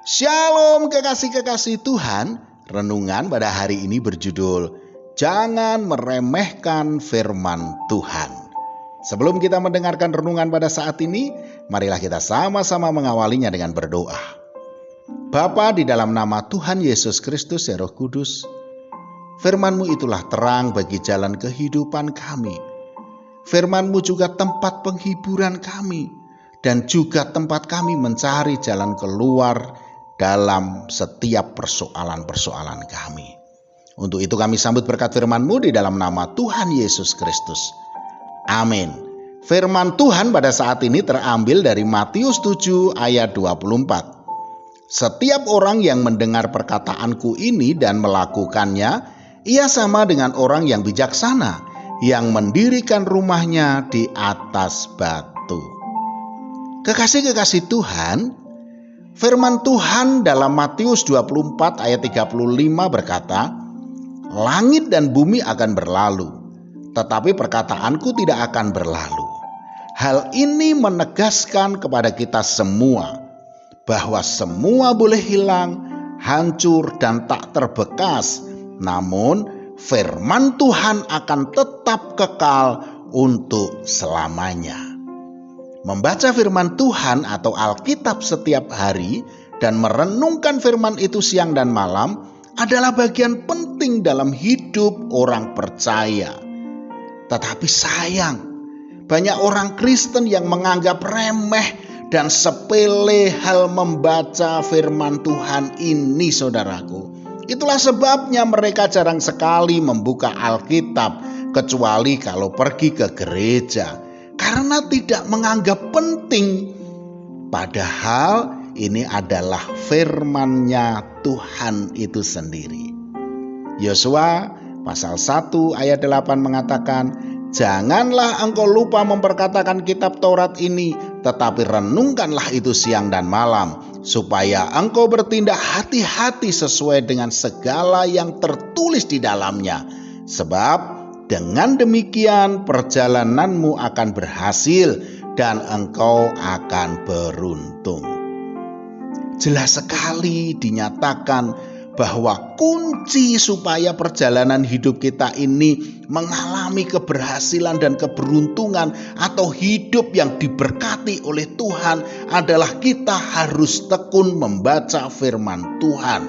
Shalom kekasih-kekasih Tuhan. Renungan pada hari ini berjudul Jangan Meremehkan Firman Tuhan. Sebelum kita mendengarkan renungan pada saat ini, marilah kita sama-sama mengawalinya dengan berdoa. Bapa, di dalam nama Tuhan Yesus Kristus ya Roh Kudus, firman-Mu itulah terang bagi jalan kehidupan kami. Firman-Mu juga tempat penghiburan kami dan juga tempat kami mencari jalan keluar dalam setiap persoalan-persoalan kami. Untuk itu kami sambut berkat firman-Mu di dalam nama Tuhan Yesus Kristus. Amin. Firman Tuhan pada saat ini terambil dari Matius 7 ayat 24. Setiap orang yang mendengar perkataanku ini dan melakukannya, ia sama dengan orang yang bijaksana, yang mendirikan rumahnya di atas batu. Kekasih-kekasih Tuhan, firman Tuhan dalam Matius 24 ayat 35 berkata, langit dan bumi akan berlalu, tetapi perkataanku tidak akan berlalu. Hal ini menegaskan kepada kita semua bahwa semua boleh hilang, hancur dan tak terbekas. Namun firman Tuhan akan tetap kekal untuk selamanya. Membaca firman Tuhan atau Alkitab setiap hari dan merenungkan firman itu siang dan malam adalah bagian penting dalam hidup orang percaya. Tetapi sayang, banyak orang Kristen yang menganggap remeh dan sepele hal membaca firman Tuhan ini, saudaraku. Itulah sebabnya mereka jarang sekali membuka Alkitab kecuali kalau pergi ke gereja, karena tidak menganggap penting. Padahal ini adalah firman-Nya Tuhan itu sendiri. Yosua pasal 1 ayat 8 mengatakan, janganlah engkau lupa memperkatakan kitab Taurat ini, tetapi renungkanlah itu siang dan malam, supaya engkau bertindak hati-hati sesuai dengan segala yang tertulis di dalamnya. Sebab dengan demikian perjalananmu akan berhasil dan engkau akan beruntung. Jelas sekali dinyatakan bahwa kunci supaya perjalanan hidup kita ini mengalami keberhasilan dan keberuntungan atau hidup yang diberkati oleh Tuhan adalah kita harus tekun membaca firman Tuhan,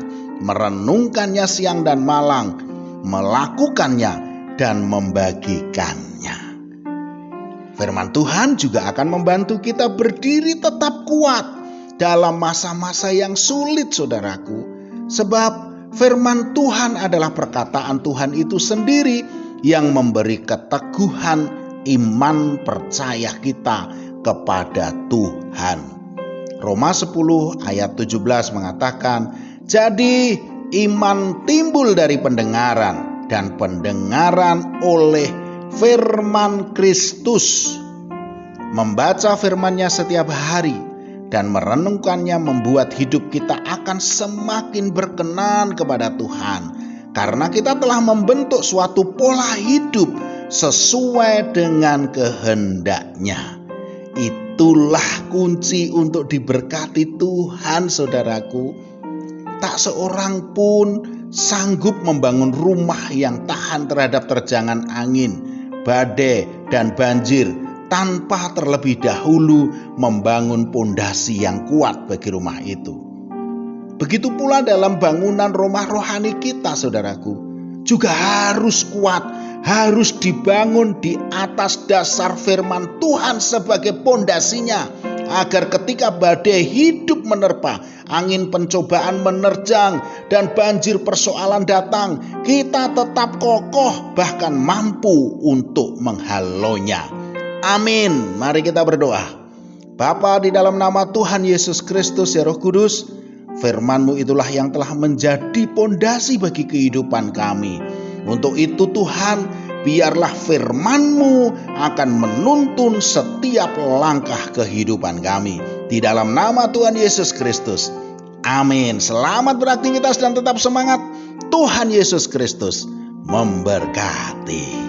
merenungkannya siang dan malam, melakukannya dan membagikannya. Firman Tuhan juga akan membantu kita berdiri tetap kuat dalam masa-masa yang sulit, saudaraku. Sebab firman Tuhan adalah perkataan Tuhan itu sendiri yang memberi keteguhan iman percaya kita kepada Tuhan. Roma 10 ayat 17 mengatakan, jadi iman timbul dari pendengaran, dan pendengaran oleh firman Kristus. Membaca firman-Nya setiap hari dan merenungkannya membuat hidup kita akan semakin berkenan kepada Tuhan, karena kita telah membentuk suatu pola hidup sesuai dengan kehendak-Nya. Itulah kunci untuk diberkati Tuhan, saudaraku. Tak seorang pun sanggup membangun rumah yang tahan terhadap terjangan angin, badai, dan banjir tanpa terlebih dahulu membangun pondasi yang kuat bagi rumah itu. Begitu pula dalam bangunan rumah rohani kita, saudaraku, juga harus kuat, harus dibangun di atas dasar firman Tuhan sebagai pondasinya, agar ketika badai hidup menerpa, angin pencobaan menerjang, dan banjir persoalan datang, kita tetap kokoh bahkan mampu untuk menghalonya. Amin. Mari kita berdoa. Bapa, di dalam nama Tuhan Yesus Kristus ya Roh Kudus, firman-Mu itulah yang telah menjadi pondasi bagi kehidupan kami. Untuk itu Tuhan, biarlah firman-Mu akan menuntun setiap langkah kehidupan kami. Di dalam nama Tuhan Yesus Kristus. Amin. Selamat beraktivitas dan tetap semangat. Tuhan Yesus Kristus memberkati.